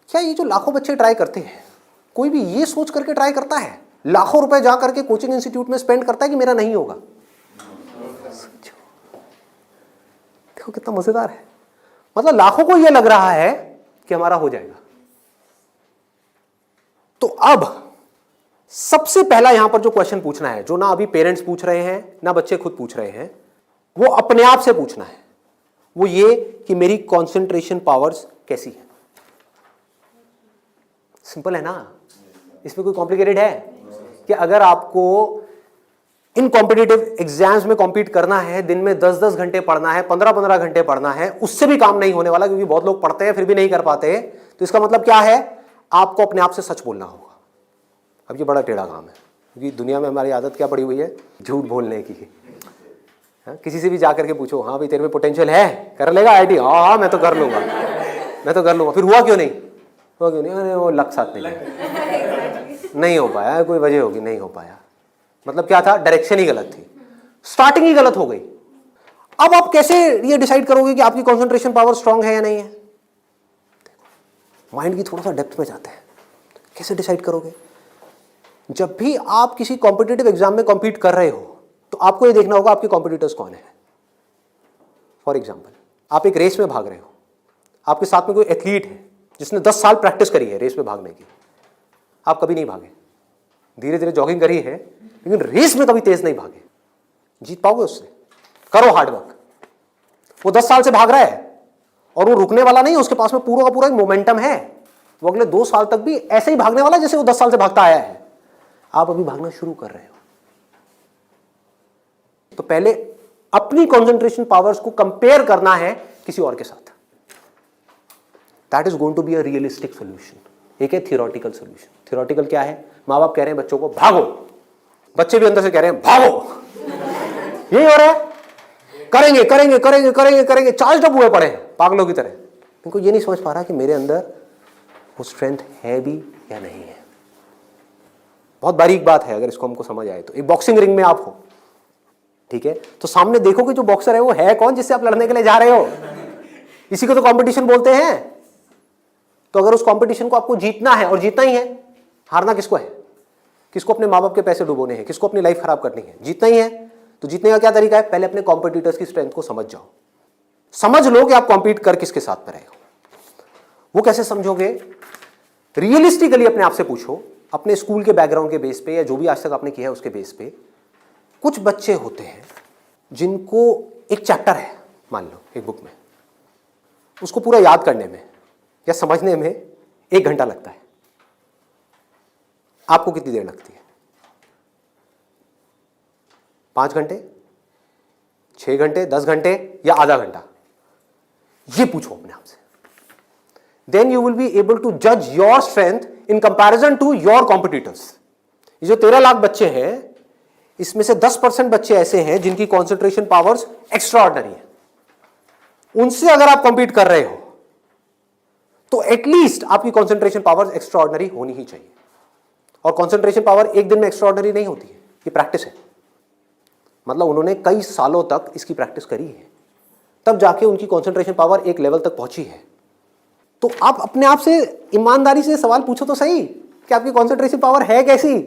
क्या ये जो लाखों बच्चे ट्राई करते हैं, कोई भी ये सोच करके ट्राई करता है, लाखों रुपए जा करके कोचिंग इंस्टीट्यूट में स्पेंड करता है कि मेरा नहीं होगा? देखो कितना मजेदार है। मतलब लाखों को यह लग रहा है कि हमारा हो जाएगा। तो अब सबसे पहला यहां पर जो क्वेश्चन पूछना है, जो ना अभी पेरेंट्स पूछ रहे हैं ना बच्चे खुद पूछ रहे हैं, वो अपने आप से पूछना है, वो ये कि मेरी कंसंट्रेशन पावर्स कैसी है। सिंपल है ना, इसमें कोई कॉम्प्लिकेटेड है? कि अगर आपको इन कॉम्पिटिटिव एग्जाम्स में कॉम्पीट करना है, दिन में 10-10 घंटे पढ़ना है, 15-15 घंटे पढ़ना है, उससे भी काम नहीं होने वाला, क्योंकि बहुत लोग पढ़ते हैं फिर भी नहीं कर पाते। तो इसका मतलब क्या है? आपको अपने आप से सच बोलना होगा। अब ये बड़ा टेढ़ा काम है, क्योंकि दुनिया में हमारी आदत क्या पड़ी हुई है? झूठ बोलने की। किसी से भी जाकर के पूछो, हाँ भाई तेरे में पोटेंशियल है, कर लेगा आईटी? हाँ मैं तो कर लूंगा, मैं तो कर लूंगा। फिर हुआ क्यों नहीं? हुआ क्यों नहीं? अरे वो लक साथ नहीं हो पाया, कोई वजह होगी, नहीं हो पाया। मतलब क्या था? डायरेक्शन ही गलत थी, स्टार्टिंग ही गलत हो गई। अब आप कैसे ये डिसाइड करोगे कि आपकी कंसंट्रेशन पावर स्ट्रांग है या नहीं है? माइंड की थोड़ा सा डेप्थ में जाते हैं। कैसे डिसाइड करोगे? जब भी आप किसी कॉम्पिटिटिव एग्जाम में कॉम्पीट कर रहे हो, तो आपको ये देखना होगा आपके कॉम्पिटिटर्स कौन है। फॉर एग्जाम्पल, आप एक रेस में भाग रहे हो, आपके साथ में कोई एथलीट है जिसने 10 साल प्रैक्टिस करी है रेस में भागने की, आप कभी नहीं भागे, धीरे धीरे जॉगिंग करी है, लेकिन रेस में कभी तेज नहीं भागे। जीत पाओगे उससे? करो हार्डवर्क। वो 10 साल से भाग रहा है और वो रुकने वाला नहीं है, उसके पास में पूरा का पूरा एक मोमेंटम है, वो अगले 2 साल तक भी ऐसे ही भागने वाला है जैसे वो 10 साल से भागता आया है। आप अभी भागना शुरू कर रहे हो। तो पहले अपनी कंसंट्रेशन पावर्स को कंपेयर करना है किसी और के साथ। That is going to be a realistic solution. एक है थियोरेटिकल सोल्यूशन। थियोरेटिकल क्या है? माँ बाप कह रहे हैं बच्चों को भागो, बच्चे भी अंदर से कह रहे हैं भागो, यही हो रहा है, करेंगे करेंगे करेंगे करेंगे करेंगे, चार्ज अप हुए पड़े हैं पागलों की तरह। इनको ये नहीं समझ पा रहा कि मेरे अंदर वो स्ट्रेंथ है भी या नहीं है। बहुत बारीक बात है, अगर इसको हमको समझ आए तो। एक बॉक्सिंग रिंग में आप हो, ठीक है, तो सामने देखो कि जो बॉक्सर है वो है कौन जिससे आप लड़ने के लिए जा रहे हो। इसी को तो कंपटीशन बोलते हैं। तो अगर उस कंपटीशन को आपको जीतना है, और जीतना ही है, हारना किसको है? किसको अपने माँ बाप के पैसे डुबोने हैं? किसको अपनी लाइफ खराब करनी है? जीतना ही है। तो जीतने का क्या तरीका है? पहले अपने कॉम्पिटिटर्स की स्ट्रेंथ को समझ जाओ, समझ लो कि आप कॉम्पीट कर किसके साथ में रहे हो। वो कैसे समझोगे? रियलिस्टिकली अपने आप से पूछो, अपने स्कूल के बैकग्राउंड के बेस पे या जो भी आज तक आपने किया है उसके बेस पे। कुछ बच्चे होते हैं जिनको एक चैप्टर है, मान लो एक बुक में, उसको पूरा याद करने में या समझने में 1 घंटा लगता है। आपको कितनी देर लगती है? 5 घंटे, 6 घंटे, 10 घंटे या आधा घंटा? ये पूछो अपने आप से। Then you will be able to जज your strength in comparison to your competitors. ये जो 13 लाख बच्चे हैं, इसमें से 10% बच्चे ऐसे हैं जिनकी कॉन्सेंट्रेशन पावर्स एक्स्ट्रा ऑर्डिनरी है। उनसे अगर आप कॉम्पीट कर रहे हो तो एटलीस्ट आपकी कॉन्सेंट्रेशन पावर्स एक्स्ट्रा ऑर्डिनरी होनी ही चाहिए। और कॉन्सेंट्रेशन पावर एक दिन में एक्स्ट्रा ऑर्डिनरी नहीं होती है, ये प्रैक्टिस है। मतलब उन्होंने कई सालों तक इसकी प्रैक्टिस करी है, तब जाके उनकी कॉन्सेंट्रेशन पावर एक लेवल तक पहुंची है। तो आप अपने आप से ईमानदारी से सवाल पूछो तो सही कि आपकी कॉन्सेंट्रेशन पावर है कैसी।